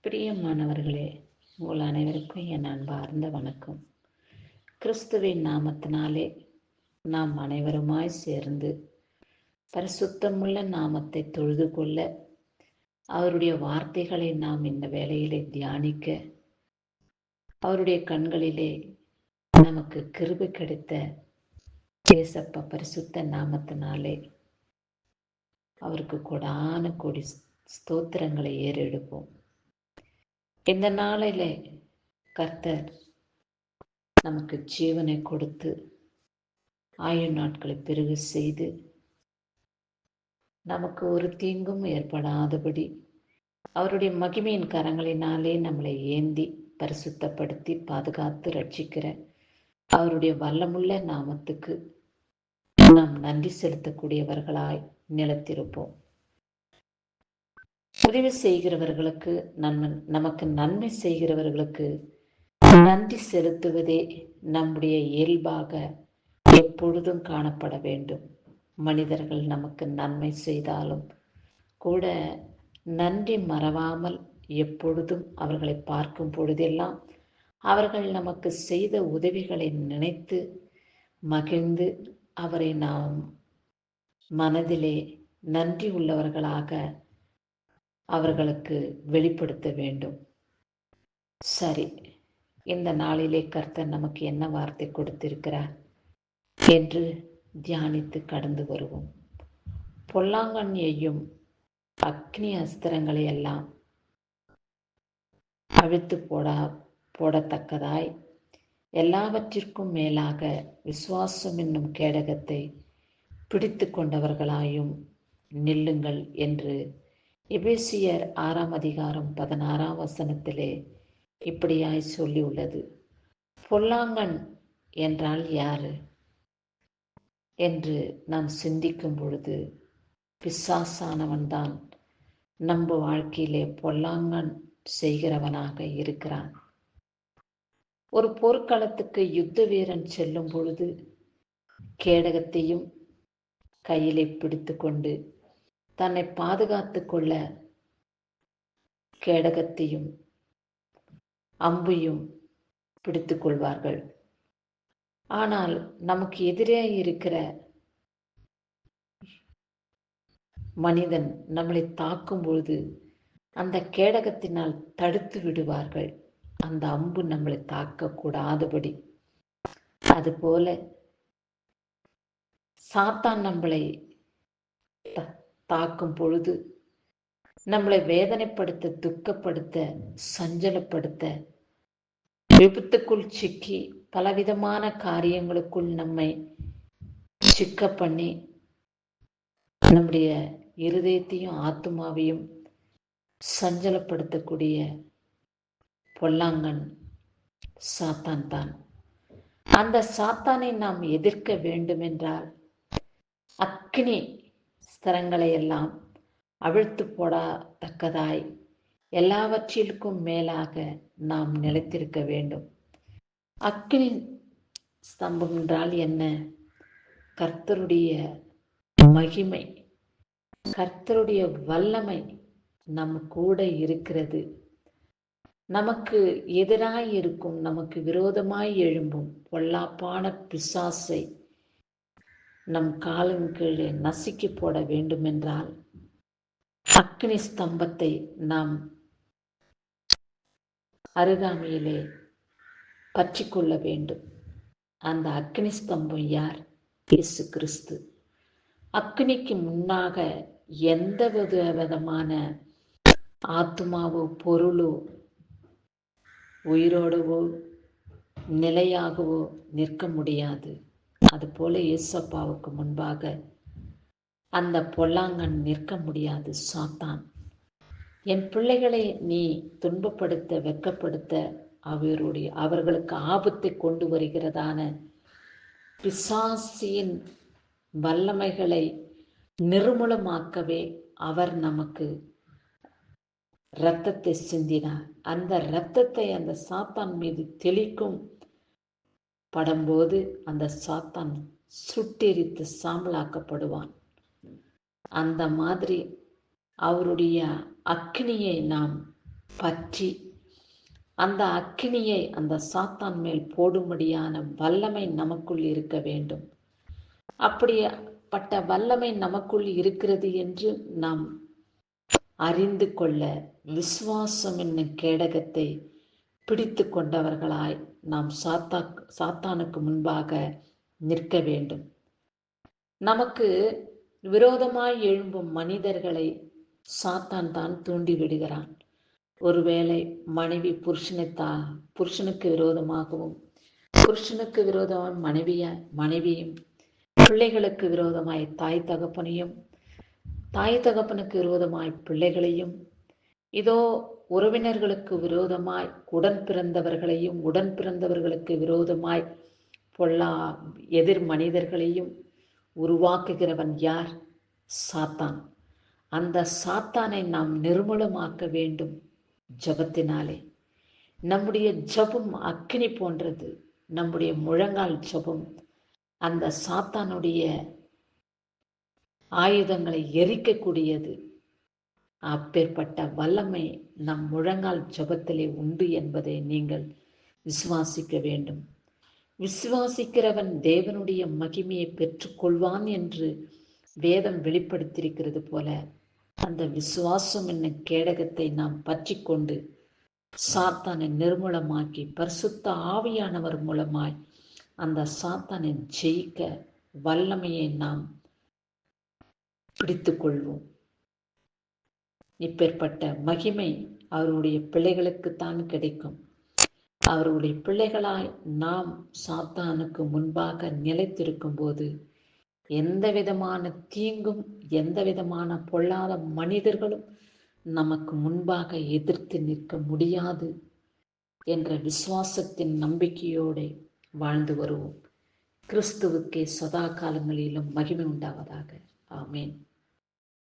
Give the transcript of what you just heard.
பிரியமானவர்களே, உங்கள் அனைவருக்கும் என் அன்பார்ந்த வணக்கம். கிறிஸ்துவின் நாமத்தினாலே நாம் அனைவருமாய் சேர்ந்து பரிசுத்தமுள்ள நாமத்தை தொழுது கொள்ள, அவருடைய வார்த்தைகளை நாம் இந்த வேளையிலே தியானிக்க, அவருடைய கண்களிலே நமக்கு கிருபை கிடைத்த இயேசப்பா பரிசுத்த நாமத்தினாலே அவருக்கு கொடான கொடி ஸ்தோத்திரங்களை ஏறெடுப்போம். இந்த நாளிலே கர்த்தர் நமக்கு ஜீவனை கொடுத்து ஆயுள் நாட்களை பெருக செய்து நமக்கு ஒரு தீங்கும் ஏற்படாதபடி அவருடைய மகிமையின் கரங்களினாலே நம்மளை ஏந்தி பரிசுத்தப்படுத்தி பாதுகாத்து ரட்சிக்கிற அவருடைய வல்லமுள்ள நாமத்துக்கு நாம் நன்றி செலுத்தக்கூடியவர்களாய் நிலைத்திருப்போம். உதவி செய்கிறவர்களுக்கு நமக்கு நன்மை செய்கிறவர்களுக்கு நன்றி செலுத்துவதே நம்முடைய இயல்பாக எப்பொழுதும் காணப்பட வேண்டும். மனிதர்கள் நமக்கு நன்மை செய்தாலும் கூட நன்றி மறவாமல் எப்பொழுதும் அவர்களை பார்க்கும் பொழுதெல்லாம் அவர்கள் நமக்கு செய்த உதவிகளை நினைத்து மகிழ்ந்து அவரை நாம் மனதிலே நன்றி உள்ளவர்களாக அவர்களுக்கு வெளிப்படுத்த வேண்டும். சரி, இந்த நாளிலே கர்த்தர் நமக்கு என்ன வார்த்தை கொடுத்திருக்கிறார் என்று தியானித்து கடந்து வருவோம். பொல்லாங்கன் எய்யும் அக்னி அஸ்திரங்களை எல்லாம் அழித்து போடத்தக்கதாய் எல்லாவற்றிற்கும் மேலாக விசுவாசம் என்னும் கேடகத்தை பிடித்து கொண்டவர்களாயும் நில்லுங்கள் என்று எபேசியர் 6:16 இப்படியாய் சொல்லி உள்ளது. பொல்லாங்கன் என்றால் யாரு என்று நாம் சிந்திக்கும் பொழுது பிசாசானவன்தான் நம்ம வாழ்க்கையிலே பொல்லாங்கன் செய்கிறவனாக இருக்கிறான். ஒரு போர்க்களத்துக்கு யுத்த வீரன் செல்லும் பொழுது கேடகத்தையும் கையிலே பிடித்து கொண்டு தன்னை பாதுகாத்து கொள்ள கேடகத்தையும் அம்பையும் பிடித்து கொள்வார்கள். ஆனால் நமக்கு எதிரே இருக்கிற மனிதன் நம்மளை தாக்கும் பொழுது அந்த கேடகத்தினால் தடுத்து விடுவார்கள். அந்த அம்பு நம்மளை தாக்கக்கூடாதபடி. அதுபோல சாத்தான் நம்மளை தாக்கும் பொழுது நம்மளை வேதனைப்படுத்த, துக்கப்படுத்த, சஞ்சலப்படுத்த, விபத்துக்குள் சிக்கி பலவிதமான காரியங்களுக்குள் நம்மை சிக்க பண்ணி நம்முடைய இருதயத்தையும் ஆத்துமாவையும் சஞ்சலப்படுத்தக்கூடிய பொல்லாங்கன் சாத்தான் தான். அந்த சாத்தானை நாம் எதிர்க்க வேண்டுமென்றால் அக்கினி ஸ்தரங்களை எல்லாம் அவிழ்த்து போடத்தக்கதாய் எல்லாவற்றிற்கும் மேலாக நாம் நிலைத்திருக்க வேண்டும். அக்கினி ஸ்தம்பம் என்றால் என்ன? கர்த்தருடைய மகிமை, கர்த்தருடைய வல்லமை நம் கூட இருக்கிறது. நமக்கு எதிராய் இருக்கும், நமக்கு விரோதமாய் எழும்பும் பொல்லாப்பான பிசாசை நம் காலின் கீழே நசுக்கி போட வேண்டுமென்றால் அக்னி ஸ்தம்பத்தை நாம் அருகாமையிலே பற்றி கொள்ள வேண்டும். அந்த அக்னி ஸ்தம்பம் யார்? இயேசு கிறிஸ்து. அக்னிக்கு முன்னாக எந்த விதமான ஆத்மாவோ பொருளோ உயிரோடவோ நிலையாகவோ நிற்க முடியாது. அதுபோல இயேசப்பாவுக்கு முன்பாக அந்த பொல்லாங்கன் நிற்க முடியாது. சாத்தான், என் பிள்ளைகளை நீ துன்பப்படுத்த, வெட்கப்படுத்த, அவர்களுக்கு ஆபத்தை கொண்டு வருகிறதான பிசாசின் வல்லமைகளை நிர்மூலமாக்கவே அவர் நமக்கு இரத்தத்தை சிந்தினார். அந்த இரத்தத்தை அந்த சாத்தான் மீது தெளிக்கும் படும்போது அந்த சாத்தான் சுட்டெரித்து சாம்பலாக்கப்படுவான். அந்த மாதிரி அவருடைய அக்னியை நாம் பற்றி அந்த அக்கினியை அந்த சாத்தான் மேல் போடும்படியான வல்லமை நமக்குள் இருக்க வேண்டும். அப்படிப்பட்ட வல்லமை நமக்குள் இருக்கிறது என்று நாம் அறிந்து கொள்ள விசுவாசம் என்னும் கேடகத்தை பிடித்து கொண்டவர்களாய் நாம் சாத்தானுக்கு முன்பாக நிற்க வேண்டும். நமக்கு விரோதமாய் எழும்பும் மனிதர்களை சாத்தான் தான் தூண்டி விடுகிறான். ஒருவேளை மனைவி புருஷனுக்கு விரோதமாகவும், புருஷனுக்கு விரோதமாய் மனைவியும், பிள்ளைகளுக்கு விரோதமாய் தாய் தகப்பனையும், தாய் தகப்பனுக்கு விரோதமாய் பிள்ளைகளையும், இதோ உறவினர்களுக்கு விரோதமாய் உடன் பிறந்தவர்களையும், உடன் பிறந்தவர்களுக்கு விரோதமாய் எதிர் மனிதர்களையும் உருவாக்குகிறவன் யார்? சாத்தான். அந்த சாத்தானை நாம் நிர்மூலமாக்க வேண்டும் ஜபத்தினாலே. நம்முடைய ஜபம் அக்கினி போன்றது. நம்முடைய முழங்கால் ஜபம் அந்த சாத்தானுடைய ஆயுதங்களை எரிக்கக்கூடியது. அப்பேற்பட்ட வல்லமை நம் முழங்கால் ஜபத்திலே உண்டு என்பதை நீங்கள் விசுவாசிக்க வேண்டும். விசுவாசிக்கிறவன் தேவனுடைய மகிமையை பெற்றுக்கொள்வான் என்று வேதம் வெளிப்படுத்தியிருக்கிறது போல, அந்த விசுவாசம் என்னும் கேடகத்தை நாம் பற்றி கொண்டு சாத்தானை நிர்மூலமாக்கி பரிசுத்த ஆவியானவர் மூலமாய் அந்த சாத்தானை ஜெயிக்க வல்லமையை நாம் பிடித்து கொள்வோம். இப்பேற்பட்ட மகிமை அவருடைய பிள்ளைகளுக்குத்தான் கிடைக்கும். அவருடைய பிள்ளைகளாய் நாம் சாத்தானுக்கு முன்பாக நிலைத்திருக்கும் போது எந்த விதமான தீங்கும், எந்த விதமான பொல்லாத மனிதர்களும் நமக்கு முன்பாக எதிர்த்து நிற்க முடியாது என்ற விசுவாசத்தின் நம்பிக்கையோடு வாழ்ந்து வருவோம். கிறிஸ்துவுக்கே சதா காலங்களிலும் மகிமை உண்டாவதாக. ஆமேன்.